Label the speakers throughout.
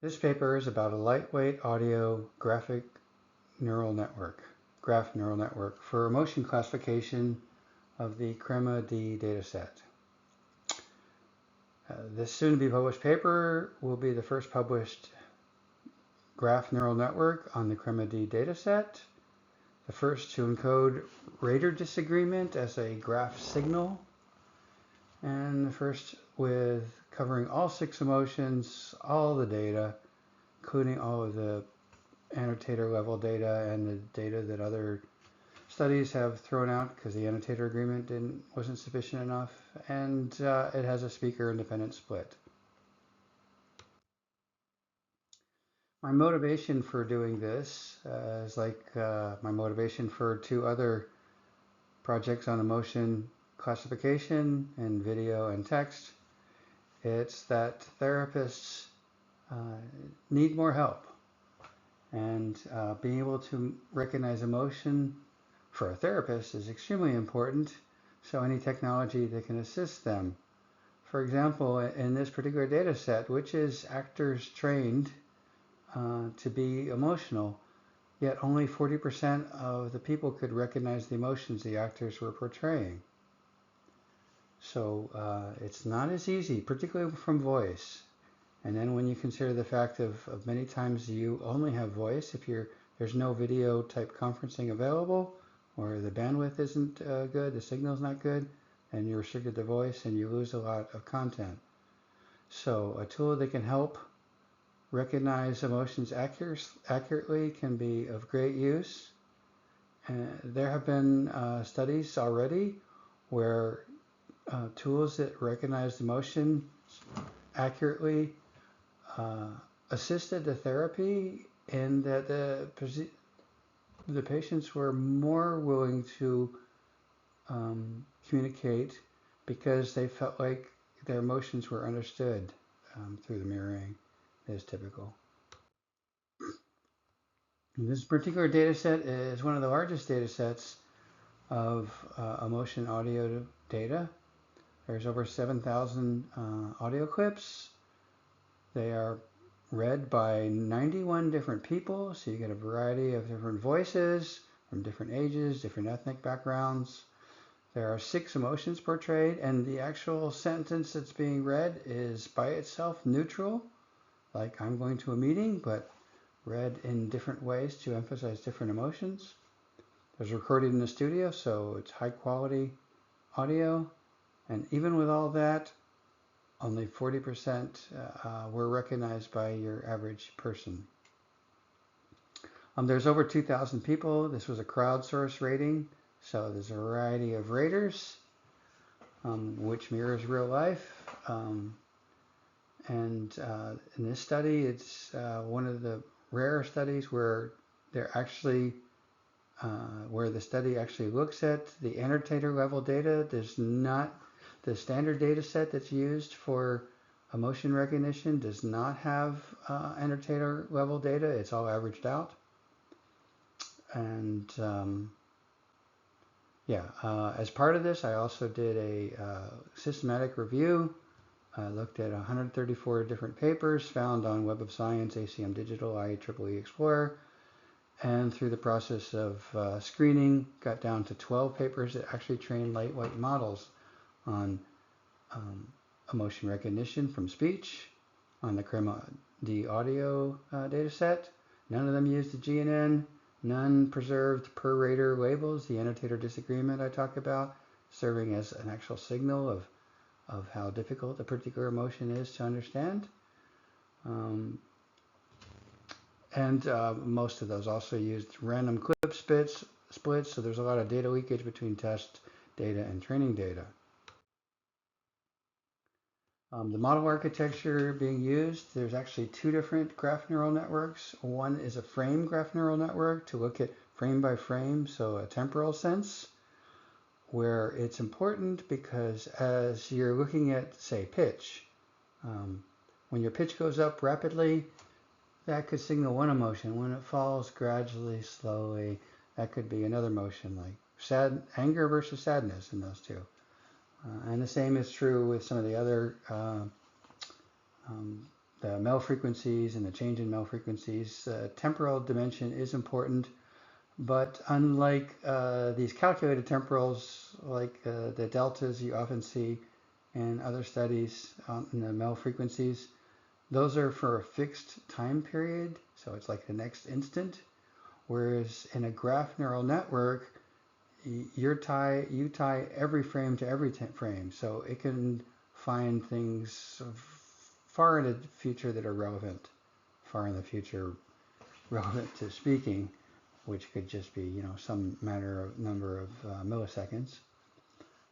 Speaker 1: This paper is about a lightweight audio graph neural network for emotion classification of the CREMA-D dataset. This soon-to-be published paper will be the first published graph neural network on the CREMA-D dataset, the first to encode rater disagreement as a graph signal, and the first with covering all 6 emotions, all the data, including all of the annotator level data and the data that other studies have thrown out because the annotator agreement wasn't sufficient enough, and it has a speaker independent split. My motivation for doing this is like my motivation for 2 other projects on emotion classification in video and text. It's that therapists need more help, and being able to recognize emotion for a therapist is extremely important, so any technology that can assist them. For example, in this particular data set, which is actors trained to be emotional, yet only 40% of the people could recognize the emotions the actors were portraying. So it's not as easy, particularly from voice. And then when you consider the fact of many times you only have voice if there's no video type conferencing available, or the bandwidth isn't good, the signal's not good, and you're restricted to voice and you lose a lot of content. So a tool that can help recognize emotions accurately can be of great use. There have been studies already where tools that recognize emotion accurately assisted the therapy, in that the patients were more willing to communicate because they felt like their emotions were understood through the mirroring is typical. This particular data set is one of the largest data sets of emotion audio data. There's over 7,000 audio clips. They are read by 91 different people, so you get a variety of different voices from different ages, different ethnic backgrounds. There are 6 emotions portrayed, and the actual sentence that's being read is by itself neutral, like I'm going to a meeting, but read in different ways to emphasize different emotions. It was recorded in the studio, so it's high quality audio, and even with all that, only 40% were recognized by your average person. There's over 2,000 people. This was a crowdsourced rating, so there's a variety of raters, which mirrors real life. And in this study, it's one of the rare studies where where the study actually looks at the annotator level data. There's not the standard data set that's used for emotion recognition does not have annotator level data. It's all averaged out. And as part of this, I also did a systematic review. I looked at 134 different papers found on Web of Science, ACM Digital, IEEE Explorer, and through the process of screening, got down to 12 papers that actually trained lightweight models on emotion recognition from speech on the CREMA-D audio dataset. None of them used the GNN. None preserved per rater labels, the annotator disagreement I talked about, serving as an actual signal of how difficult a particular emotion is to understand. Most of those also used random clip splits, so there's a lot of data leakage between test data and training data. The model architecture being used, there's actually 2 different graph neural networks. One is a frame graph neural network to look at frame by frame, so a temporal sense, where it's important because as you're looking at, say, pitch, when your pitch goes up rapidly, that could signal one emotion. When it falls gradually, slowly, that could be another emotion, like anger versus sadness in those 2. And the same is true with some of the other the mel frequencies and the change in mel frequencies. Temporal dimension is important, but unlike these calculated temporals, like the deltas you often see in other studies in the mel frequencies, those are for a fixed time period, so it's like the next instant. Whereas in a graph neural network, you tie every frame to every frame, so it can find things far in the future that are relevant, far in the future relevant to speaking, which could just be, some number of milliseconds.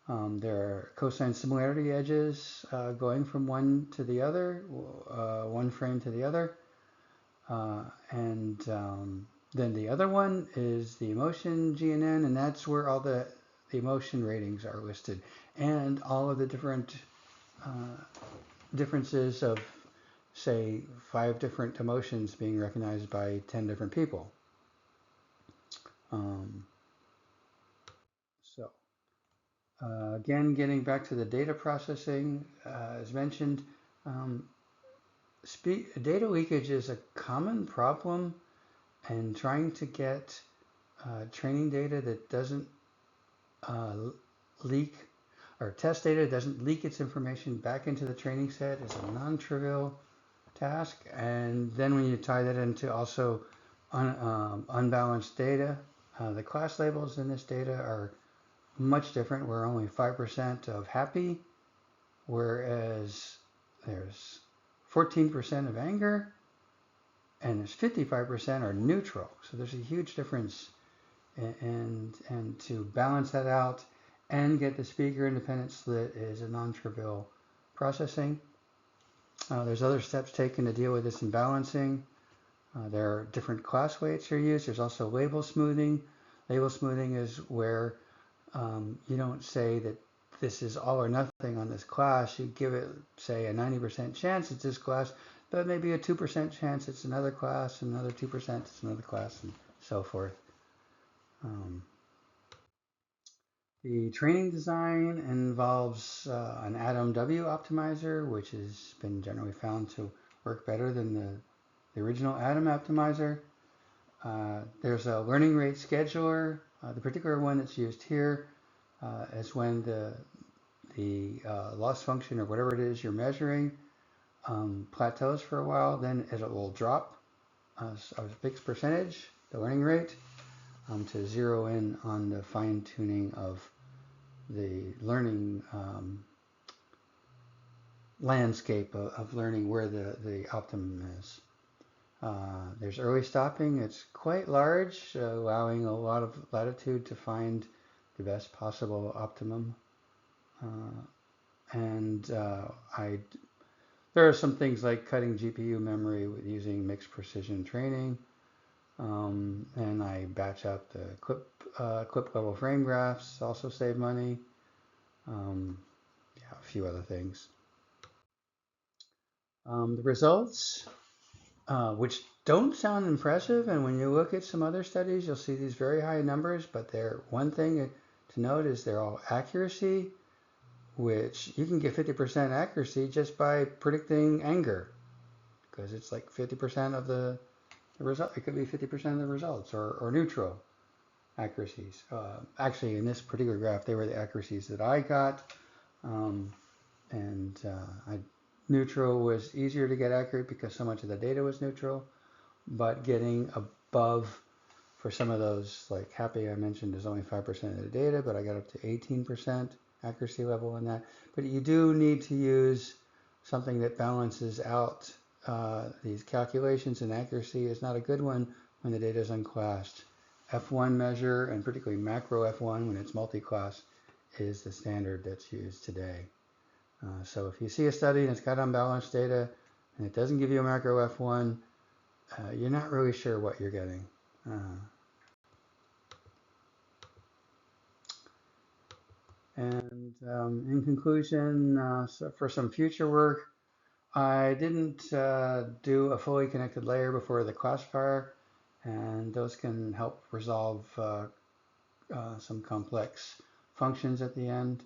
Speaker 1: There are cosine similarity edges going from one to the other, one frame to the other, and then the other one is the emotion GNN, and that's where all the emotion ratings are listed, and all of the different differences of, say, 5 different emotions being recognized by 10 different people. Again, getting back to the data processing, as mentioned, data leakage is a common problem, and trying to get training data that doesn't leak, or test data that doesn't leak its information back into the training set is a non-trivial task. And then when you tie that into also unbalanced data, the class labels in this data are much different. We're only 5% of happy, whereas there's 14% of anger, and there's 55% are neutral. So there's a huge difference, and to balance that out and get the speaker independent split is a non-trivial processing. There's other steps taken to deal with this imbalancing. There are different class weights are used. There's also label smoothing. Label smoothing is where you don't say that this is all or nothing on this class. You give it, say, a 90% chance it's this class, but maybe a 2% chance it's another class, and another 2% it's another class, and so forth. The training design involves an Atom W optimizer, which has been generally found to work better than the original Atom optimizer. There's a learning rate scheduler. The particular one that's used here is when the loss function, or whatever it is you're measuring, plateaus for a while, then it will drop a fixed percentage, the learning rate, to zero in on the fine-tuning of the learning landscape of learning where the optimum is. There's early stopping. It's quite large, allowing a lot of latitude to find the best possible optimum. There are some things like cutting GPU memory with using mixed precision training, and I batch up the clip level frame graphs, also save money. A few other things. The results, which don't sound impressive, and when you look at some other studies, you'll see these very high numbers, but one thing to note is they're all accuracy, which you can get 50% accuracy just by predicting anger, because it's like 50% of the result. It could be 50% of the results, or neutral accuracies. Actually, in this particular graph, they were the accuracies that I got, neutral was easier to get accurate because so much of the data was neutral, but getting above, for some of those, like happy I mentioned, is only 5% of the data, but I got up to 18% accuracy level on that. But you do need to use something that balances out these calculations, and accuracy is not a good one when the data is unclassed. F1 measure, and particularly macro F1 when it's multi-class, is the standard that's used today. So if you see a study and it's got unbalanced data and it doesn't give you a macro F1, you're not really sure what you're getting. In conclusion, so for some future work, I didn't do a fully connected layer before the classifier, and those can help resolve some complex functions at the end.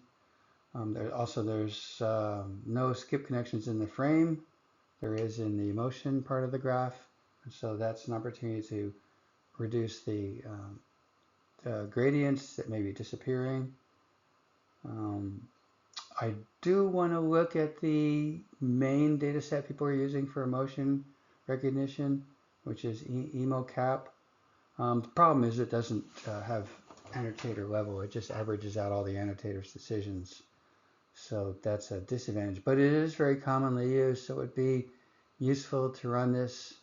Speaker 1: There's no skip connections in the frame there is in the motion part of the graph. So that's an opportunity to reduce the gradients that may be disappearing. I do want to look at the main data set people are using for motion recognition, which is EmoCap. The problem is it doesn't have annotator level. It just averages out all the annotators' decisions. So that's a disadvantage. But it is very commonly used, so it would be useful to run this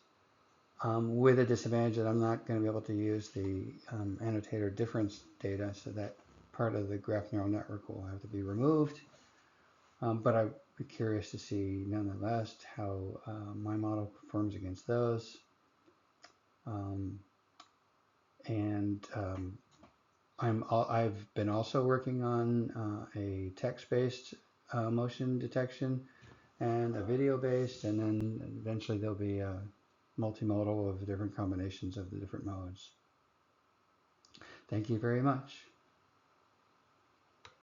Speaker 1: with a disadvantage that I'm not going to be able to use the annotator difference data, so that part of the graph neural network will have to be removed. But I'd be curious to see, nonetheless, how my model performs against those. I've been also working on a text-based motion detection and a video-based, and then eventually there'll be a multimodal of different combinations of the different modes. Thank you very much.